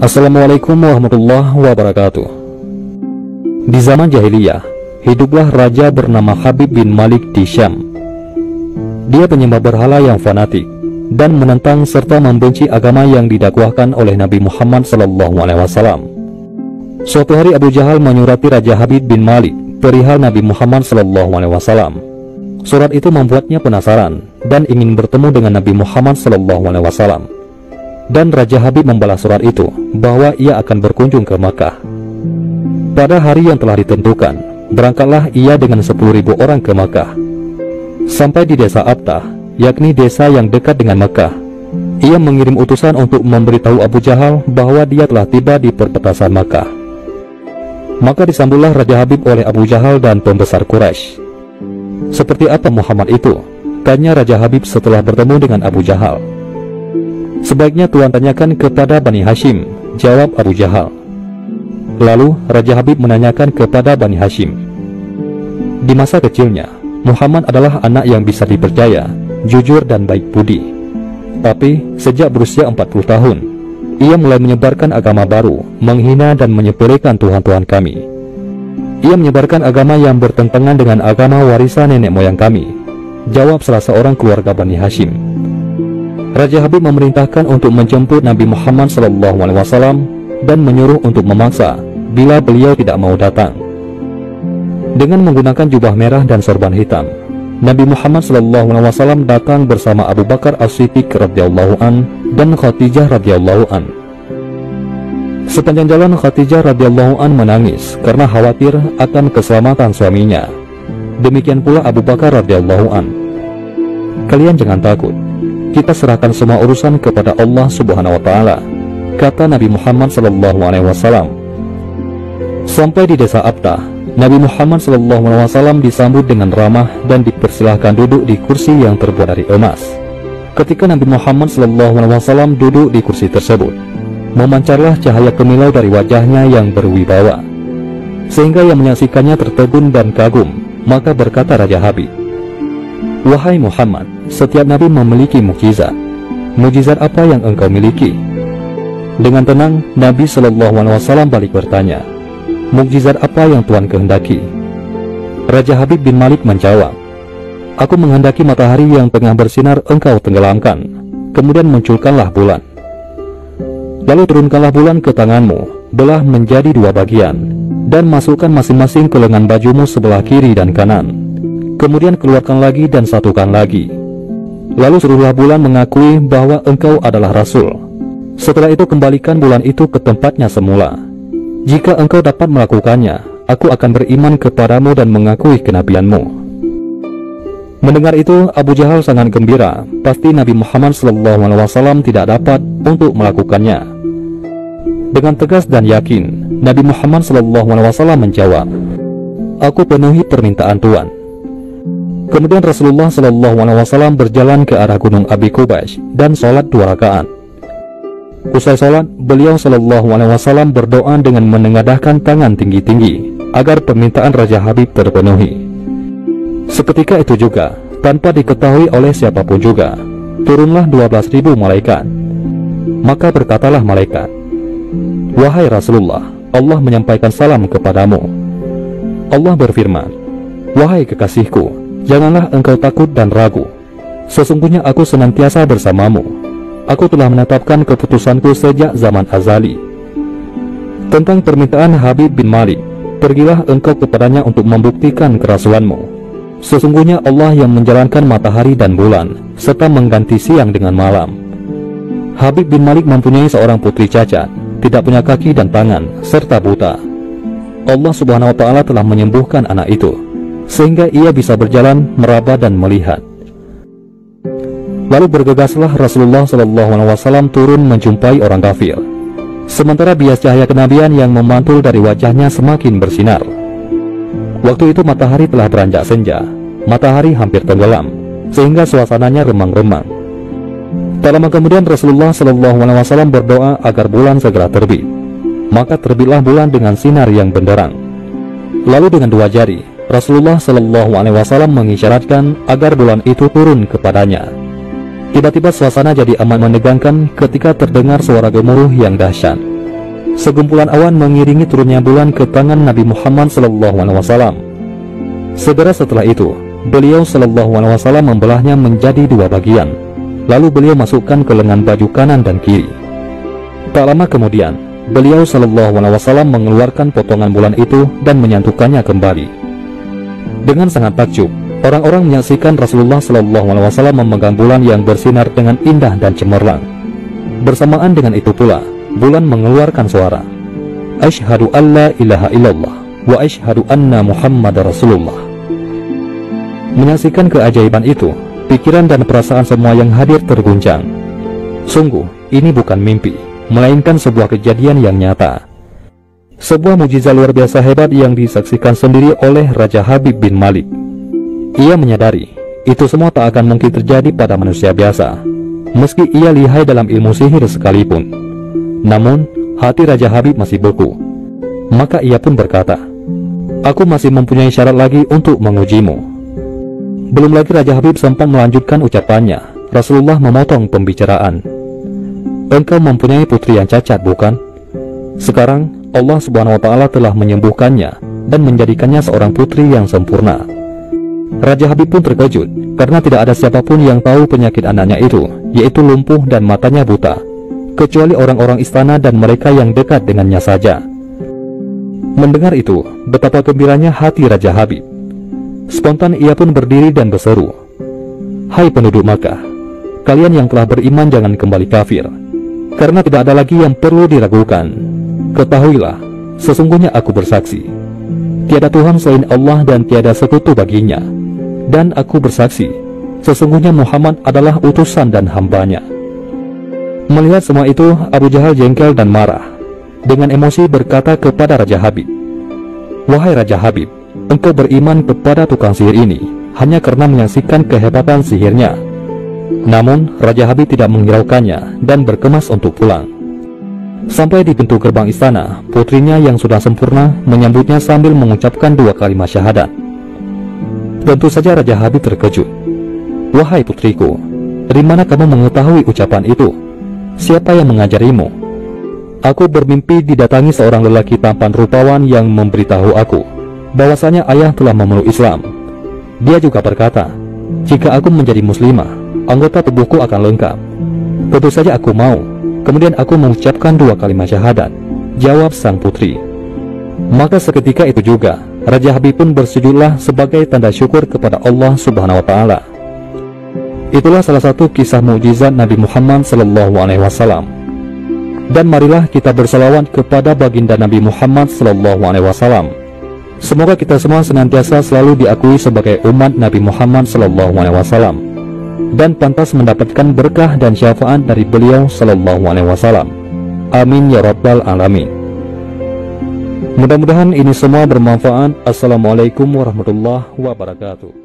Assalamualaikum warahmatullahi wabarakatuh. Di zaman jahiliyah, hiduplah raja bernama Habib bin Malik di Syam. Dia penyembah berhala yang fanatik dan menentang serta membenci agama yang didakwahkan oleh Nabi Muhammad SAW. Suatu hari Abu Jahal menyurati Raja Habib bin Malik perihal Nabi Muhammad SAW. Surat itu membuatnya penasaran dan ingin bertemu dengan Nabi Muhammad SAW. Dan Raja Habib membalas surat itu bahwa ia akan berkunjung ke Makkah. Pada hari yang telah ditentukan, berangkatlah ia dengan 10.000 orang ke Makkah. Sampai di desa Abtah, yakni desa yang dekat dengan Makkah, ia mengirim utusan untuk memberitahu Abu Jahal bahwa dia telah tiba di perbatasan Makkah. Maka disambutlah Raja Habib oleh Abu Jahal dan pembesar Quraisy. "Seperti apa Muhammad itu?" tanya Raja Habib setelah bertemu dengan Abu Jahal. "Sebaiknya Tuan tanyakan kepada Bani Hashim," jawab Abu Jahal. Lalu Raja Habib menanyakan kepada Bani Hashim. Di masa kecilnya, Muhammad adalah anak yang bisa dipercaya, jujur dan baik budi. Tapi sejak berusia 40 tahun, ia mulai menyebarkan agama baru, menghina dan menyepelekan Tuhan-Tuhan kami. Ia menyebarkan agama yang bertentangan dengan agama warisan nenek moyang kami, jawab salah seorang keluarga Bani Hashim. Raja Habib memerintahkan untuk menjemput Nabi Muhammad SAW dan menyuruh untuk memaksa bila beliau tidak mau datang. Dengan menggunakan jubah merah dan sorban hitam, Nabi Muhammad SAW datang bersama Abu Bakar As-Siddiq radhiyallahu an dan Khadijah radhiyallahu an. Sepanjang jalan Khadijah radhiyallahu an menangis karena khawatir akan keselamatan suaminya. Demikian pula Abu Bakar radhiyallahu an. "Kalian jangan takut. Kita serahkan semua urusan kepada Allah Subhanahu wa Ta'ala," kata Nabi Muhammad SAW. Sampai di desa Abtah, Nabi Muhammad SAW disambut dengan ramah dan dipersilahkan duduk di kursi yang terbuat dari emas. Ketika Nabi Muhammad SAW duduk di kursi tersebut, memancarlah cahaya kemilau dari wajahnya yang berwibawa, sehingga yang menyaksikannya tertegun dan kagum. Maka berkata Raja Habib, "Wahai Muhammad, setiap nabi memiliki mukjizat. Mukjizat apa yang engkau miliki?" Dengan tenang, Nabi SAW balik bertanya, "Mukjizat apa yang Tuhan kehendaki?" Raja Habib bin Malik menjawab, "Aku menghendaki matahari yang tengah bersinar engkau tenggelamkan, kemudian munculkanlah bulan. Lalu turunkanlah bulan ke tanganmu, belah menjadi 2 bagian, dan masukkan masing-masing ke lengan bajumu sebelah kiri dan kanan. Kemudian keluarkan lagi dan satukan lagi. Lalu suruhlah bulan mengakui bahwa engkau adalah Rasul. Setelah itu kembalikan bulan itu ke tempatnya semula. Jika engkau dapat melakukannya, aku akan beriman kepadamu dan mengakui kenabianmu." Mendengar itu, Abu Jahal sangat gembira. Pasti Nabi Muhammad SAW tidak dapat untuk melakukannya. Dengan tegas dan yakin, Nabi Muhammad SAW menjawab, "Aku penuhi permintaan Tuan." Kemudian Rasulullah SAW berjalan ke arah gunung Abi Qubays dan sholat 2 rakaat. Usai sholat, beliau SAW berdoa dengan menengadahkan tangan tinggi-tinggi agar permintaan Raja Habib terpenuhi. Seketika itu juga, tanpa diketahui oleh siapapun juga, turunlah 12.000 malaikat. Maka berkatalah malaikat, "Wahai Rasulullah, Allah menyampaikan salam kepadamu." Allah berfirman, "Wahai kekasihku, janganlah engkau takut dan ragu. Sesungguhnya aku senantiasa bersamamu. Aku telah menetapkan keputusanku sejak zaman azali." Tentang permintaan Habib bin Malik, "Pergilah engkau kepadanya untuk membuktikan kerasulanmu. Sesungguhnya Allah yang menjalankan matahari dan bulan, serta mengganti siang dengan malam." Habib bin Malik mempunyai seorang putri cacat, tidak punya kaki dan tangan, serta buta. Allah Subhanahu wa Ta'ala telah menyembuhkan anak itu, sehingga ia bisa berjalan, meraba dan melihat. Lalu bergegaslah Rasulullah SAW turun menjumpai orang kafir, sementara bias cahaya kenabian yang memantul dari wajahnya semakin bersinar. Waktu itu matahari telah beranjak senja, matahari hampir tenggelam, sehingga suasananya remang-remang. Tak lama kemudian Rasulullah SAW berdoa agar bulan segera terbit. Maka terbitlah bulan dengan sinar yang benderang. Lalu dengan 2 jari, Rasulullah SAW mengisyaratkan agar bulan itu turun kepadanya. Tiba-tiba suasana jadi amat menegangkan ketika terdengar suara gemuruh yang dahsyat. segumpulan awan mengiringi turunnya bulan ke tangan Nabi Muhammad SAW. Segera setelah itu, beliau SAW membelahnya menjadi 2 bagian. Lalu beliau masukkan ke lengan baju kanan dan kiri. Tak lama kemudian, beliau SAW mengeluarkan potongan bulan itu dan menyatukannya kembali. Dengan sangat takjub, orang-orang menyaksikan Rasulullah SAW memegang bulan yang bersinar dengan indah dan cemerlang. Bersamaan dengan itu pula, bulan mengeluarkan suara, "Asyhadu an la ilaha illallah wa asyhadu anna Muhammadar Rasulullah." Menyaksikan keajaiban itu, pikiran dan perasaan semua yang hadir terguncang. Sungguh, ini bukan mimpi, melainkan sebuah kejadian yang nyata. Sebuah mukjizat luar biasa hebat yang disaksikan sendiri oleh Raja Habib bin Malik. Ia menyadari, itu semua tak akan mungkin terjadi pada manusia biasa, meski ia lihai dalam ilmu sihir sekalipun. Namun, hati Raja Habib masih beku. Maka ia pun berkata, "Aku masih mempunyai syarat lagi untuk mengujimu." Belum lagi Raja Habib sempat melanjutkan ucapannya, Rasulullah memotong pembicaraan. "Engkau mempunyai putri yang cacat, bukan? Sekarang Allah Subhanahu wa Ta'ala telah menyembuhkannya dan menjadikannya seorang putri yang sempurna." Raja Habib pun terkejut karena tidak ada siapapun yang tahu penyakit anaknya itu, yaitu lumpuh dan matanya buta, kecuali orang-orang istana dan mereka yang dekat dengannya saja. Mendengar itu, betapa gembiranya hati Raja Habib. Spontan ia pun berdiri dan berseru, "Hai penduduk Makkah, kalian yang telah beriman jangan kembali kafir, karena tidak ada lagi yang perlu diragukan. Ketahuilah, sesungguhnya aku bersaksi, tiada Tuhan selain Allah dan tiada sekutu baginya. Dan aku bersaksi, sesungguhnya Muhammad adalah utusan dan hambanya." Melihat semua itu, Abu Jahal jengkel dan marah. Dengan emosi berkata kepada Raja Habib, "Wahai Raja Habib, engkau beriman kepada tukang sihir ini hanya karena menyaksikan kehebatan sihirnya." Namun, Raja Habib tidak menghiraukannya dan berkemas untuk pulang. Sampai di pintu gerbang istana, putrinya yang sudah sempurna menyambutnya sambil mengucapkan 2 kalimat syahadat. Tentu saja Raja Habib terkejut. "Wahai putriku, dari mana kamu mengetahui ucapan itu? Siapa yang mengajarimu?" "Aku bermimpi didatangi seorang lelaki tampan rupawan yang memberitahu aku bahwasanya ayah telah memeluk Islam. Dia juga berkata, jika aku menjadi muslimah, anggota tubuhku akan lengkap. Tentu saja aku mau. Kemudian aku mengucapkan 2 kalimat syahadat," jawab sang putri. Maka seketika itu juga Raja Habib pun bersujudlah sebagai tanda syukur kepada Allah Subhanahu wa Ta'ala. Itulah salah satu kisah mukjizat Nabi Muhammad SAW. Dan marilah kita bersalawat kepada baginda Nabi Muhammad SAW. Semoga kita semua senantiasa selalu diakui sebagai umat Nabi Muhammad SAW dan pantas mendapatkan berkah dan syafaat dari beliau SAW. Amin ya rabbal alamin. Mudah-mudahan ini semua bermanfaat. Assalamualaikum warahmatullahi wabarakatuh.